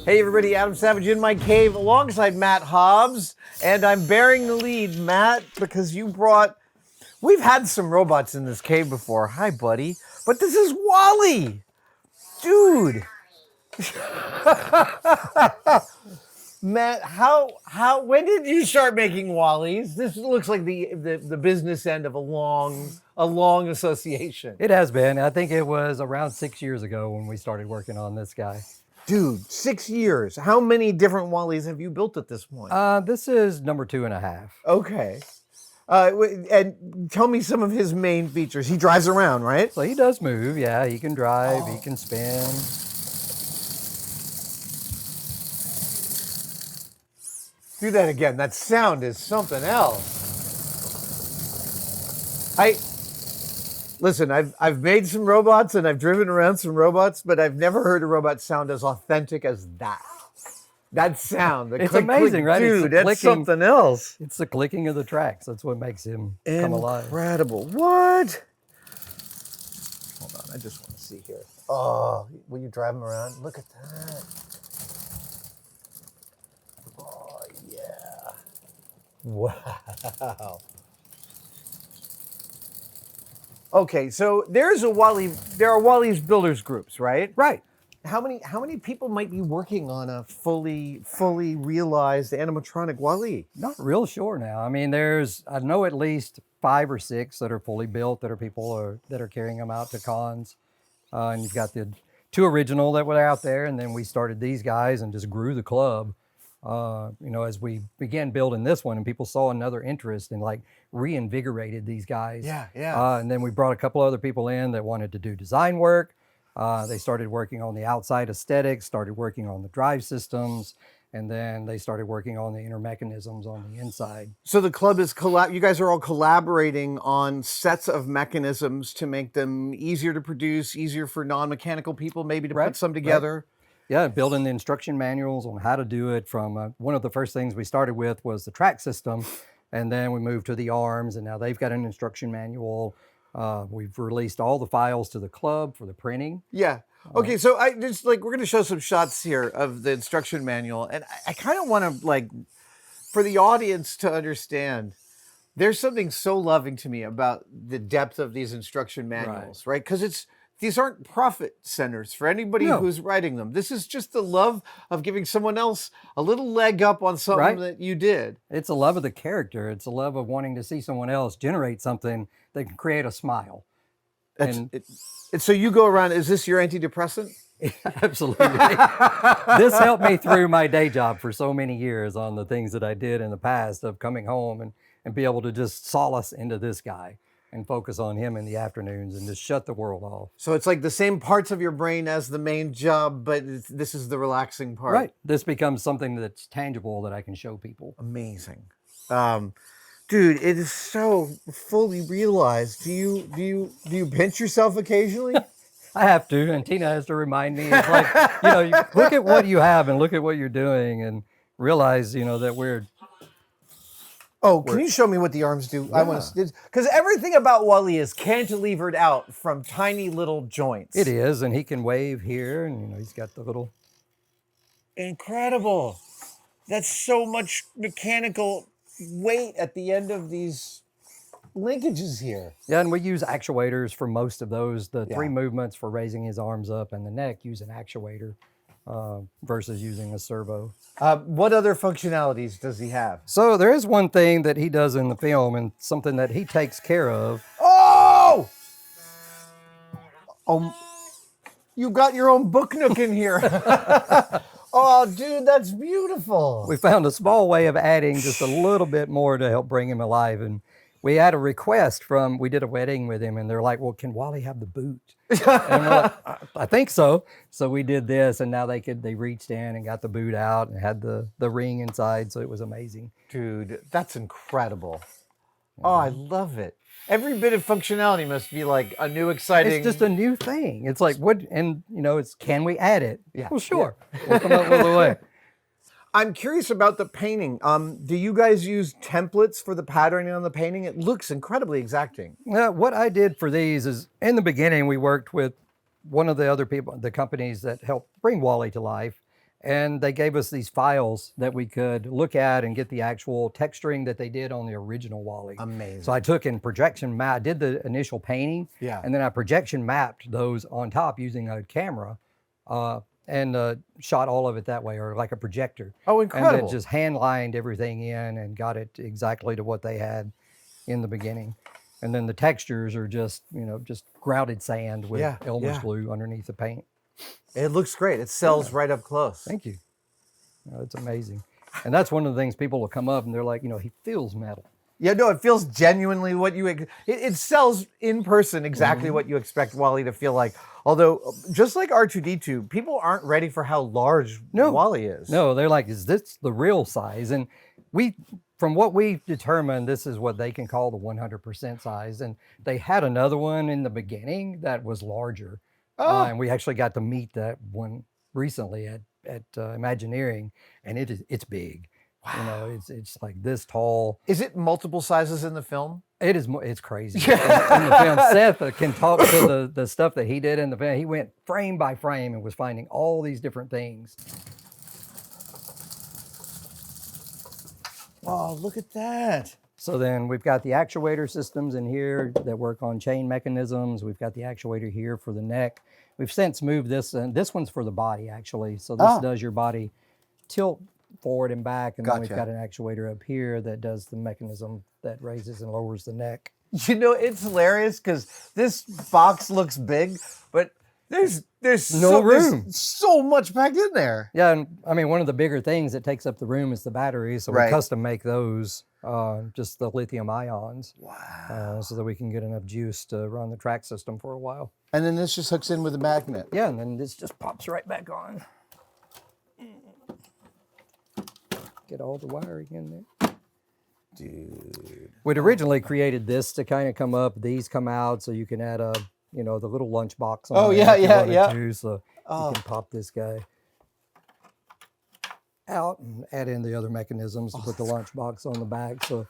Hey everybody, Adam Savage in my cave alongside Matt Hobbs, and I'm bearing the lead, Matt, because we've had some robots in this cave before. Hi, buddy. But this is Wally! Dude! Matt, when did you start making Wallies? This looks like the business end of a long association. It has been. I think it was around 6 years ago when we started working on this guy. Dude, 6 years. How many different Wallies have you built at this point? This is number 2.5. Okay. And tell me some of his main features. He drives around, right? So he does move. Yeah, he can drive. He can spin. Do that again. That sound is something else. Listen, I've made some robots and I've driven around some robots, but I've never heard a robot sound as authentic as that. That sound. It's amazing, right? Dude, that's something else. It's the clicking of the tracks. That's what makes him come alive. Incredible. What? Hold on, I just want to see here. Oh, will you drive him around? Look at that. Oh, yeah. Wow. Okay, so there are Wally's builders groups, right? Right. How many people might be working on a fully realized animatronic Wally? Not real sure now. I mean, I know at least 5 or 6 that are fully built that are carrying them out to cons. And you've got the 2 original that were out there, and then we started these guys and just grew the club. As we began building this one and people saw another interest and reinvigorated these guys. Yeah. And then we brought a couple other people in that wanted to do design work. They started working on the outside aesthetics, started working on the drive systems, and then they started working on the inner mechanisms on the inside. So the club is you guys are all collaborating on sets of mechanisms to make them easier to produce, easier for non-mechanical people maybe to put some together. Right. Yeah, building the instruction manuals on how to do it from one of the first things we started with was the track system, and then we moved to the arms, and now they've got an instruction manual. We've released all the files to the club for the printing. Yeah. Okay, so we're going to show some shots here of the instruction manual, and I kind of want to for the audience to understand. There's something so loving to me about the depth of these instruction manuals, right? Because these aren't profit centers for anybody who's writing them. This is just the love of giving someone else a little leg up on something that you did. It's a love of the character. It's a love of wanting to see someone else generate something that can create a smile. So you go around, is this your antidepressant? Absolutely. This helped me through my day job for so many years on the things that I did in the past of coming home and be able to just solace into this guy and focus on him in the afternoons and just shut the world off. So it's like the same parts of your brain as the main job, but this is the relaxing part. Right. This becomes something that's tangible that I can show people. Amazing. Dude, it is so fully realized. Do you pinch yourself occasionally? I have to, and Tina has to remind me. It's like, you look at what you have and look at what you're doing and realize, that we're... Oh, can you show me what the arms do? Yeah. I want to, because everything about Wally is cantilevered out from tiny little joints. It is, and he can wave here, and he's got the little... Incredible. That's so much mechanical weight at the end of these linkages here. Yeah, and we use actuators for most of those. The 3 movements for raising his arms up and the neck use an actuator versus using a servo. What other functionalities does he have? So there is one thing that he does in the film and something that he takes care of. Oh! You got your own book nook in here. Oh, dude, that's beautiful. We found a small way of adding just a little bit more to help bring him alive. And we had a request we did a wedding with him, and they're like, well, can Wally have the boot? And we're like, I think so. So we did this, and now they reached in and got the boot out and had the ring inside, so it was amazing. Dude, that's incredible. Oh, I love it. Every bit of functionality must be like a new exciting... It's just a new thing. It's like, what, and it's, can we add it? Yeah. Well, sure. Yeah. We'll come up with a way. I'm curious about the painting. Do you guys use templates for the patterning on the painting? It looks incredibly exacting. What I did for these is, in the beginning, we worked with one of the other people, the companies that helped bring Wally to life. And they gave us these files that we could look at and get the actual texturing that they did on the original Wall-E. Amazing. So I took and projection map, did the initial painting, Yeah. and then I projection mapped those on top using a camera, and shot all of it that way, or like a projector. Oh, And incredible. then just hand lined everything in and got it exactly to what they had in the beginning. And then the textures are just, just grouted sand with Yeah, Elmer's yeah. glue underneath the paint. It looks great. It sells right up close. Thank you. It's amazing. And that's one of the things people will come up and they're like, he feels metal. Yeah, no, it feels genuinely what you, it sells in person exactly what you expect Wall-E to feel like. Although, just like R2-D2, people aren't ready for how large Wall-E is. No, they're like, is this the real size? And from what we've determined, this is what they can call the 100% size. And they had another one in the beginning that was larger. And we actually got to meet that one recently at Imagineering, and it's big. Wow. It's like this tall. Is it multiple sizes in the film? It is. It's crazy. in the film, Seth can talk to the stuff that he did in the film. He went frame by frame and was finding all these different things. Oh, look at that. So then we've got the actuator systems in here that work on chain mechanisms. We've got the actuator here for the neck. We've since moved this, and this one's for the body actually. So this does your body tilt forward and back, and then we've got an actuator up here that does the mechanism that raises and lowers the neck. It's hilarious because this box looks big, but there's no room. There's so much packed in there. Yeah, and I mean, one of the bigger things that takes up the room is the batteries. So we custom make those, just the lithium ions. Wow. So that we can get enough juice to run the track system for a while. And then this just hooks in with a magnet. Yeah, and then this just pops right back on. Get all the wiring in there. Dude. We'd originally created this to kind of come up. These come out so you can add the little lunch box on there if you wanted to, so you can pop this guy out and add in the other mechanisms to put the lunch box on the back. So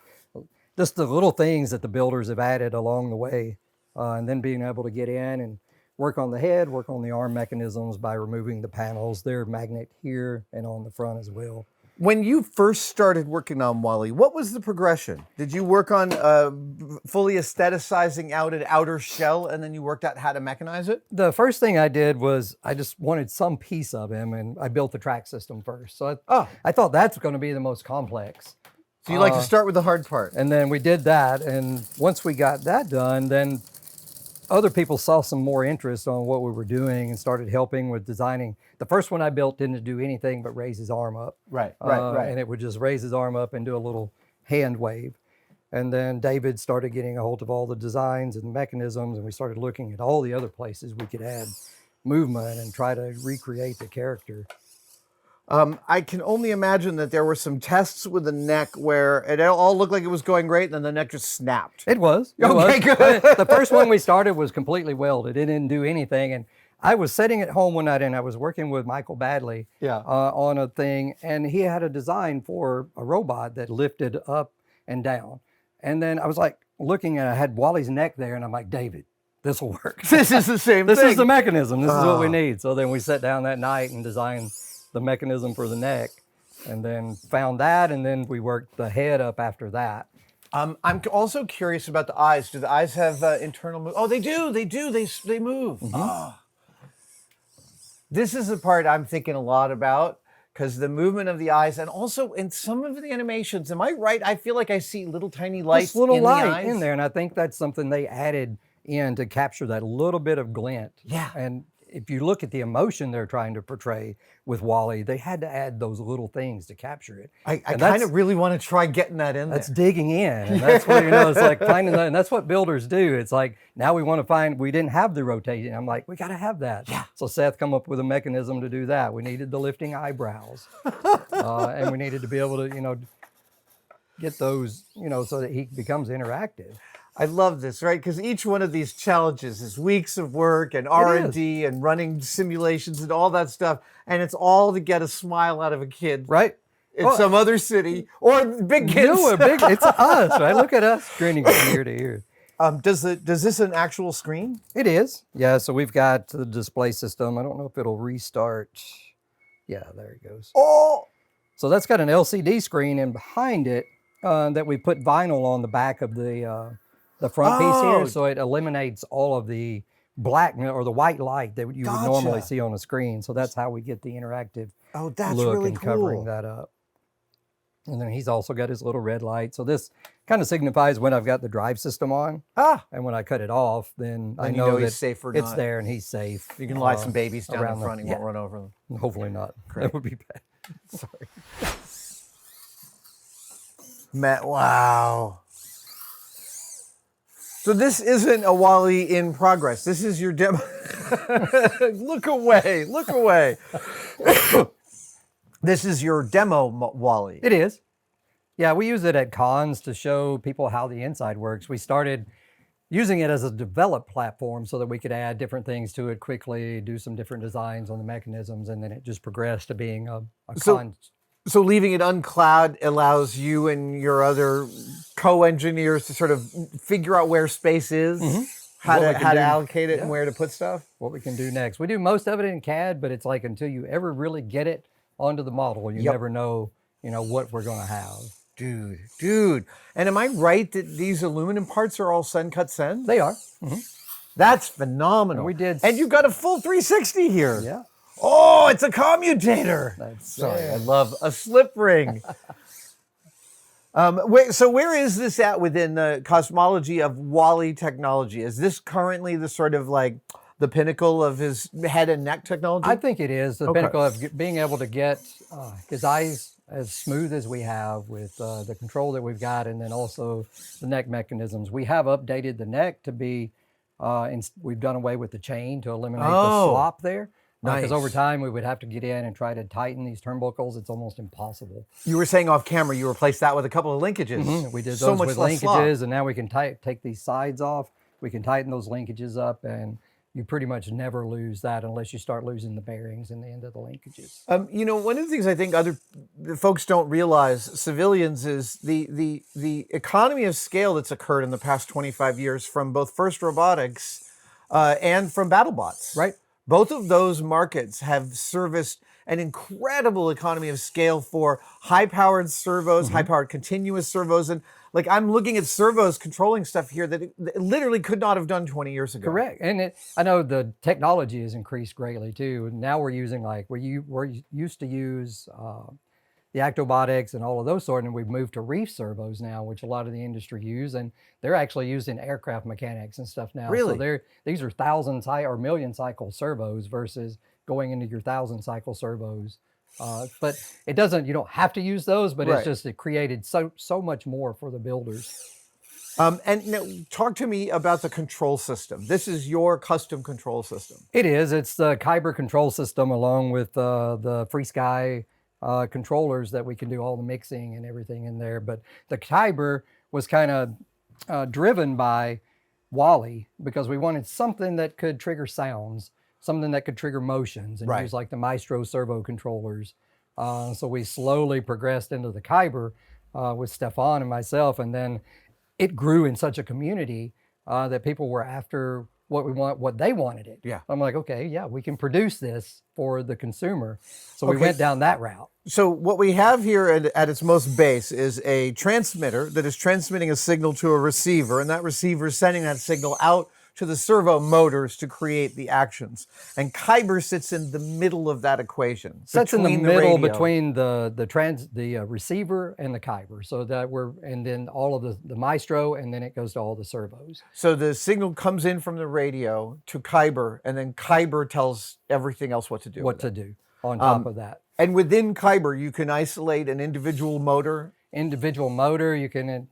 just the little things that the builders have added along the way, and then being able to get in and work on the head, work on the arm mechanisms by removing the panels. They're magnet here and on the front as well. When you first started working on Wall-E, what was the progression? Did you work on fully aestheticizing out an outer shell, and then you worked out how to mechanize it? The first thing I did was I just wanted some piece of him, and I built the track system first. So I thought that's going to be the most complex. So you like to start with the hard part. And then we did that, and once we got that done, then other people saw some more interest on what we were doing and started helping with designing. The first one I built didn't do anything but raise his arm up. Right. And it would just raise his arm up and do a little hand wave. And then David started getting a hold of all the designs and mechanisms, and we started looking at all the other places we could add movement and try to recreate the character. I can only imagine that there were some tests with the neck where it all looked like it was going great, and then the neck just snapped. It was. Okay, good. The first one we started was completely welded. It didn't do anything. And I was sitting at home one night, and I was working with Michael Badley on a thing, and he had a design for a robot that lifted up and down. And then I was like looking at, I had Wally's neck there, and I'm like, David, this will work. This is the same This thing. is the mechanism. This is what we need. So then we sat down that night and designed the mechanism for the neck, and then found that, and then we worked the head up after that. I'm also curious about the eyes. Do the eyes have internal move? Oh, they do. They do. They move. Mm-hmm. Oh. This is the part I'm thinking a lot about, because the movement of the eyes, and also in some of the animations, am I right? I feel like I see little tiny lights This little in light the eyes. in there, and I think that's something they added in to capture that little bit of glint. Yeah. And if you look at the emotion they're trying to portray with Wall-E, they had to add those little things to capture it. I kind of really want to try getting that in there. That's digging in, and that's what, it's like finding that, and that's what builders do. It's like, now we want to find, we didn't have the rotation. I'm like, we got to have that. Yeah. So Seth come up with a mechanism to do that. We needed the lifting eyebrows, and we needed to be able to, get those, so that he becomes interactive. I love this, right? Because each one of these challenges is weeks of work and R&D and running simulations and all that stuff, and it's all to get a smile out of a kid, Right? in some other city or big kids. It's us, right? Look at us grinning from ear to ear. Does this an actual screen? It is, yeah. So we've got the display system. I don't know if it'll restart. Yeah, there it goes. Oh, So that's got an LCD screen, and behind it that we put vinyl on the back of the front piece Oh. here, so it eliminates all of the black or the white light that you would normally Gotcha. see on a screen. So that's how we get the interactive oh, that's look really and cool. covering that up. And then he's also got his little red light. So this kind of signifies when I've got the drive system on, and when I cut it off, then I you know know that he's safe or it's not. there and he's safe. You can lie some babies down around in front. the- He won't run over them. Hopefully not. Great. That would be bad. Sorry. Matt, wow. So this isn't a Wally in progress. This is your demo. Look away. Look away. This is your demo Wally. It is. Yeah, we use it at cons to show people how the inside works. We started using it as a develop platform so that we could add different things to it quickly, do some different designs on the mechanisms, and then it just progressed to being a con. So leaving it uncloud allows you and your other co-engineers to sort of figure out where space is, how to allocate it, and where to put stuff. What we can do next. We do most of it in CAD, but it's like until you ever really get it onto the model, you never know, what we're going to have. Dude. And am I right that these aluminum parts are all Send Cut Send? They are. That's phenomenal. We did. And you've got a full 360 here. Yeah. Oh, it's a commutator. Sorry, it. I love a slip ring. So where is this at within the cosmology of Wally technology? Is this currently the sort of like the pinnacle of his head and neck technology? I think it is the pinnacle of being able to get his eyes as smooth as we have with the control that we've got, and then also the neck mechanisms. We have updated the neck to be, we've done away with the chain to eliminate the slop there. Because over time we would have to get in and try to tighten these turnbuckles. It's almost impossible. You were saying off camera you replaced that with a couple of linkages. We did so those much with less linkages, slop. and now we can take these sides off. We can tighten those linkages up, and you pretty much never lose that unless you start losing the bearings in the end of the linkages. One of the things I think other folks don't realize, civilians, is the economy of scale that's occurred in the past 25 years from both FIRST Robotics and from BattleBots. Right. Both of those markets have serviced an incredible economy of scale for high-powered servos, high-powered continuous servos. And like I'm looking at servos controlling stuff here that it literally could not have done 20 years ago. Correct. And I know the technology has increased greatly too. Now we're using we're used to use the Actobotics and all of those sort, and we've moved to reef servos now, which a lot of the industry use, and they're actually used in aircraft mechanics and stuff now. Really? So these are or million cycle servos versus going into your 1,000 cycle servos. But it doesn't, you don't have to use those, but it's just, it created so much more for the builders. And now, talk to me about the control system. This is your custom control system. It is. It's the Kyber Control System along with the Free Sky controllers that we can do all the mixing and everything in there. But the Kyber was kind of driven by Wally because we wanted something that could trigger sounds, something that could trigger motions, and use like the Maestro servo controllers. So we slowly progressed into the Kyber with Stefan and myself, and then it grew in such a community that people were after what they wanted it. Yeah. I'm like, okay, yeah, we can produce this for the consumer. So we went down that route. So what we have here at its most base is a transmitter that is transmitting a signal to a receiver, and that receiver is sending that signal out to the servo motors to create the actions. And Kyber sits in the middle of that equation. Sits in the middle radio. between the receiver and the Kyber. So that and then all of the Maestro, and then it goes to all the servos. So the signal comes in from the radio to Kyber, and then Kyber tells everything else what to do. What to do on top of that. And within Kyber, you can isolate an individual motor. You can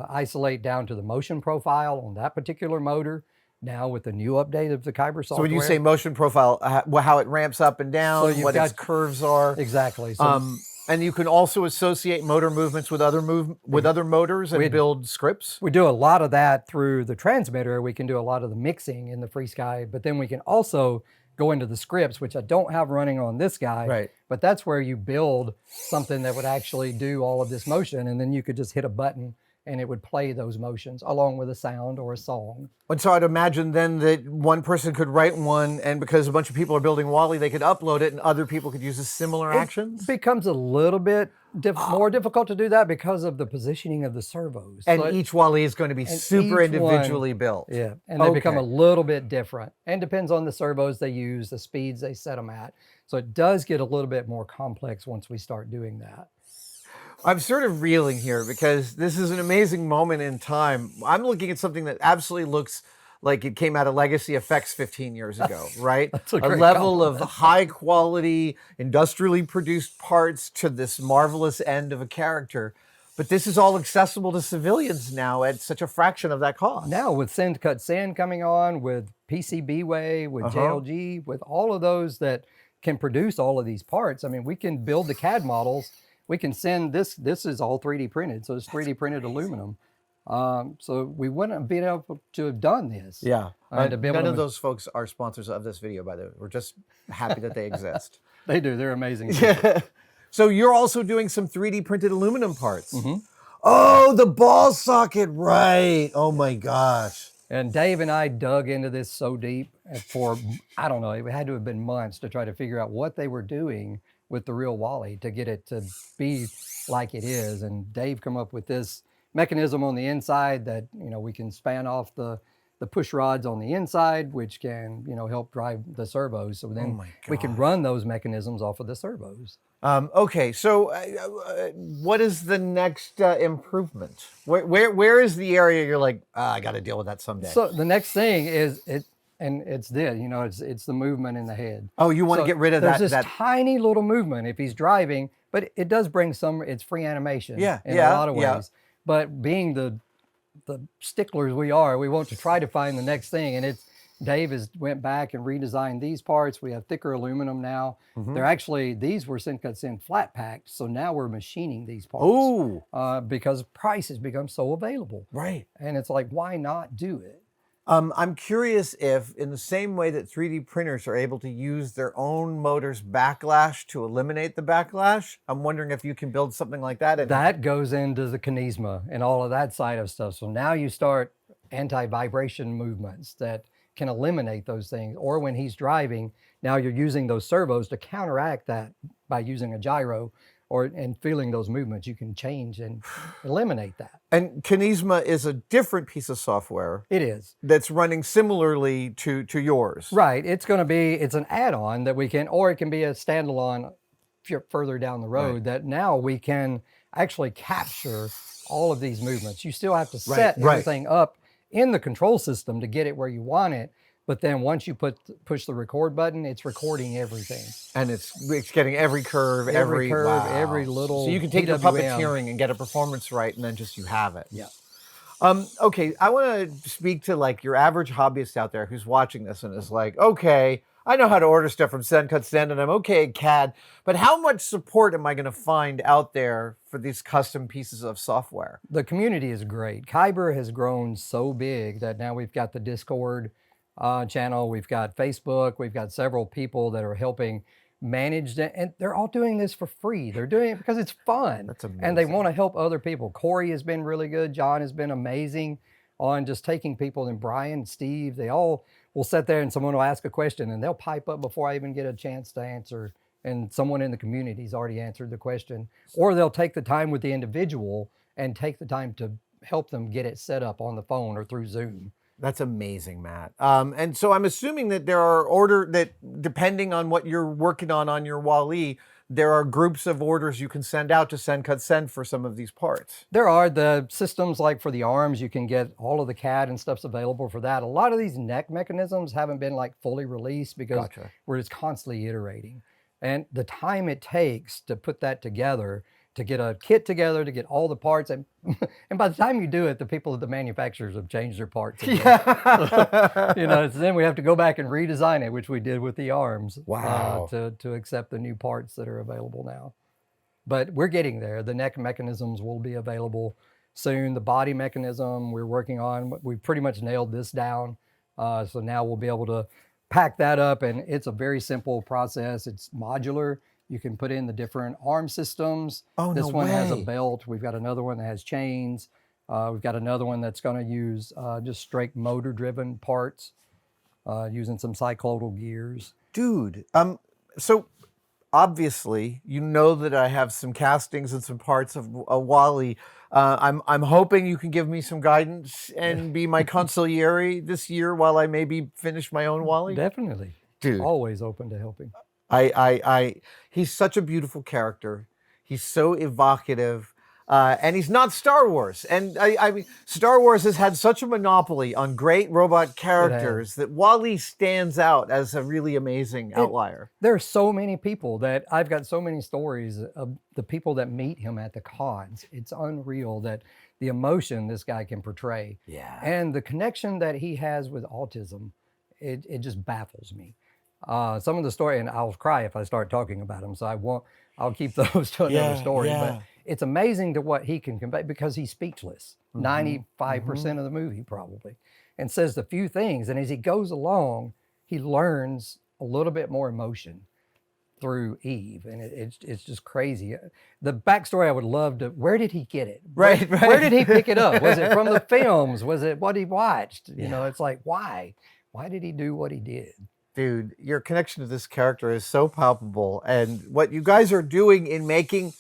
isolate down to the motion profile on that particular motor. Now with the new update of the Kyber software. So when you say motion profile, how it ramps up and down, what its curves are. Exactly. So, and you can also associate motor movements with other motors and build scripts. We do a lot of that through the transmitter. We can do a lot of the mixing in the Free Sky, but then we can also go into the scripts, which I don't have running on this guy. Right. But that's where you build something that would actually do all of this motion, and then you could just hit a button and it would play those motions along with a sound or a song. And so I'd imagine then that one person could write one, and because a bunch of people are building Wall-E, they could upload it, and other people could use the similar actions? It becomes a little bit more difficult to do that because of the positioning of the servos. And So each Wall-E is going to be super individually built. Yeah, and they become a little bit different. And depends on the servos they use, the speeds they set them at. So it does get a little bit more complex once we start doing that. I'm sort of reeling here because this is an amazing moment in time. I'm looking at something that absolutely looks like it came out of Legacy Effects 15 years ago, right? That's a a great level compliment. of high quality, industrially produced parts to this marvelous end of a character. But this is all accessible to civilians now at such a fraction of that cost. Now with Send Cut Send coming on, with PCBWay, with JLG, with all of those that can produce all of these parts, I mean, we can build the CAD models. We can send this is all 3D printed, so it's 3D printed aluminum. So we wouldn't have been able to have done this. Yeah. To be able None to of those folks are sponsors of this video, by the way. We're just happy that they exist. They do. They're amazing. So you're also doing some 3D printed aluminum parts. Oh, the ball socket, right. Oh my gosh. And Dave and I dug into this so deep for, I don't know, it had to have been months to try to figure out what they were doing with the real Wall-E to get it to be like it is. And Dave come up with this mechanism on the inside that, you know, we can span off the push rods on the inside, which can, you know, help drive the servos. So then we can run those mechanisms off of the servos. Okay, so what is the next improvement? Where is the area you're like, I got to deal with that someday? So the next thing is it's the movement in the head. Oh, you want to get rid of that? There's this tiny little movement if he's driving, but it does bring it's free animation in a lot of ways. Yeah. But being the sticklers we are, we want to try to find the next thing, and Dave went back and redesigned these parts. We have thicker aluminum now. They're actually, these were Send Cut Send flat packed, so now we're machining these parts. Oh, because price has become so available. Right. And it's like, why not do it? I'm curious if, in the same way that 3D printers are able to use their own motor's backlash to eliminate the backlash, I'm wondering if you can build something like that. That goes into the kinesma and all of that side of stuff. So now you start anti-vibration movements that can eliminate those things. Or when he's driving, now you're using those servos to counteract that by using a gyro and feeling those movements. You can change and eliminate that. And Kinesma is a different piece of software. It is. That's running similarly to yours. Right. It's an add-on that we can, or it can be a standalone further down the road that now we can actually capture all of these movements. You still have to set everything up in the control system to get it where you want it. But then once you push the record button, it's recording everything. And it's getting every curve, every little. So you can take your puppeteering and get a performance right, and then just you have it. Yeah. Okay, I want to speak to like your average hobbyist out there who's watching this and is like, okay, I know how to order stuff from Send Cut Send, and I'm okay at CAD, but how much support am I going to find out there for these custom pieces of software? The community is great. Kyber has grown so big that now we've got the Discord channel, we've got Facebook, we've got several people that are helping manage that, and they're all doing this for free. They're doing it because it's fun. That's amazing. And they want to help other people. Corey has been really good. John has been amazing on just taking people, and Brian, Steve, they all will sit there and someone will ask a question and they'll pipe up before I even get a chance to answer. And someone in the community's already answered the question. Or they'll take the time with the individual and take the time to help them get it set up on the phone or through Zoom. That's amazing, Matt. And so I'm assuming that there are depending on what you're working on your Wall-E, there are groups of orders you can send out to Send Cut Send for some of these parts. There are the systems like for the arms, you can get all of the CAD and stuff's available for that. A lot of these neck mechanisms haven't been like fully released because we're just constantly iterating. And the time it takes to put that together, to get a kit together, to get all the parts, and by the time you do it, the people at the manufacturers have changed their parts again. Yeah. So then we have to go back and redesign it, which we did with the arms. Wow. To accept the new parts that are available now. But we're getting there. The neck mechanisms will be available soon. The body mechanism we're working on, we pretty much nailed this down. So now we'll be able to pack that up, and it's a very simple process. It's modular. You can put in the different arm systems. Oh, this no one has a way. belt. We've got another one that has chains. We've got another one that's going to use just straight motor-driven parts, using some cyclodal gears. Dude, so obviously, you know that I have some castings and some parts of Wally. I'm hoping you can give me some guidance and be my consigliere this year while I maybe finish my own Wally. Definitely. Dude. Always open to helping. He's such a beautiful character. He's so evocative. And he's not Star Wars. And I mean, Star Wars has had such a monopoly on great robot characters that Wally stands out as a really amazing outlier. There are so many people that I've got so many stories of the people that meet him at the cons. It's unreal that the emotion this guy can portray. Yeah. And the connection that he has with autism, it just baffles me. Some of the story, and I'll cry if I start talking about him, so I'll keep those to another story. Yeah. But it's amazing to what he can convey because he's speechless, 95% of the movie probably, and says a few things. And as he goes along, he learns a little bit more emotion through Eve. And it's just crazy. The backstory I would love to, where did he get it? Right. Where did he pick it up? Was it from the films? Was it what he watched? You know, it's like, why? Why did he do what he did? Dude, your connection to this character is so palpable. And what you guys are doing in making...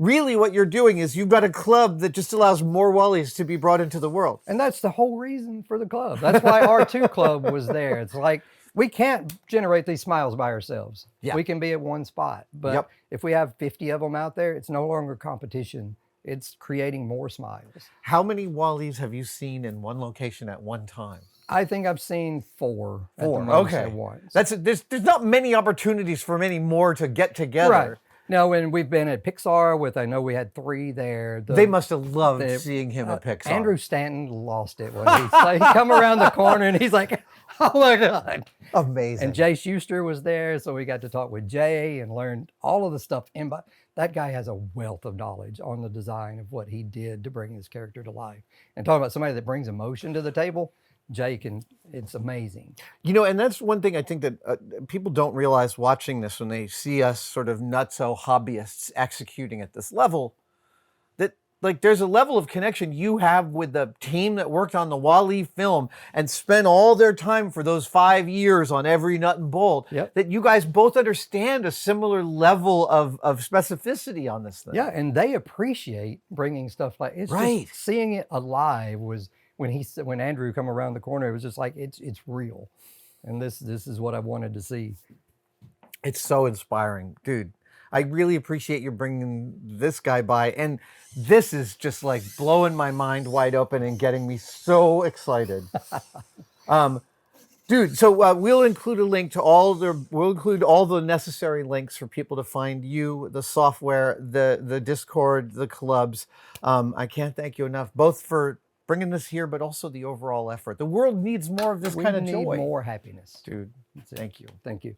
Really, what you're doing is you've got a club that just allows more Wallies to be brought into the world. And that's the whole reason for the club. That's why R2 Club was there. It's like, we can't generate these smiles by ourselves. Yeah. We can be at one spot. But if we have 50 of them out there, it's no longer competition. It's creating more smiles. How many Wallies have you seen in one location at one time? I think I've seen four at the most at once. There's not many opportunities for many more to get together. Right. Now, when we've been at Pixar I know we had 3 there. They must have loved seeing him at Pixar. Andrew Stanton lost it when he come around the corner and he's like, oh my God. Amazing. And Jay Schuster was there, so we got to talk with Jay and learn all of the stuff. And that guy has a wealth of knowledge on the design of what he did to bring this character to life. And talking about somebody that brings emotion to the table, Jay it's amazing. You know, and that's one thing I think that people don't realize watching this when they see us sort of nutso hobbyists executing at this level, that like there's a level of connection you have with the team that worked on the Wall-E film and spent all their time for those 5 years on every nut and bolt, that you guys both understand a similar level of specificity on this thing. Yeah, and they appreciate bringing stuff like it's just seeing it alive was... When Andrew come around the corner, it was just like, it's real. And this is what I wanted to see. It's so inspiring, dude. I really appreciate you bringing this guy by. And this is just like blowing my mind wide open and getting me so excited. Dude, so we'll include a link to we'll include all the necessary links for people to find you, the software, the Discord, the clubs. I can't thank you enough, both for bringing this here, but also the overall effort. The world needs more of this kind of joy. We need more happiness. Dude, thank you. Thank you.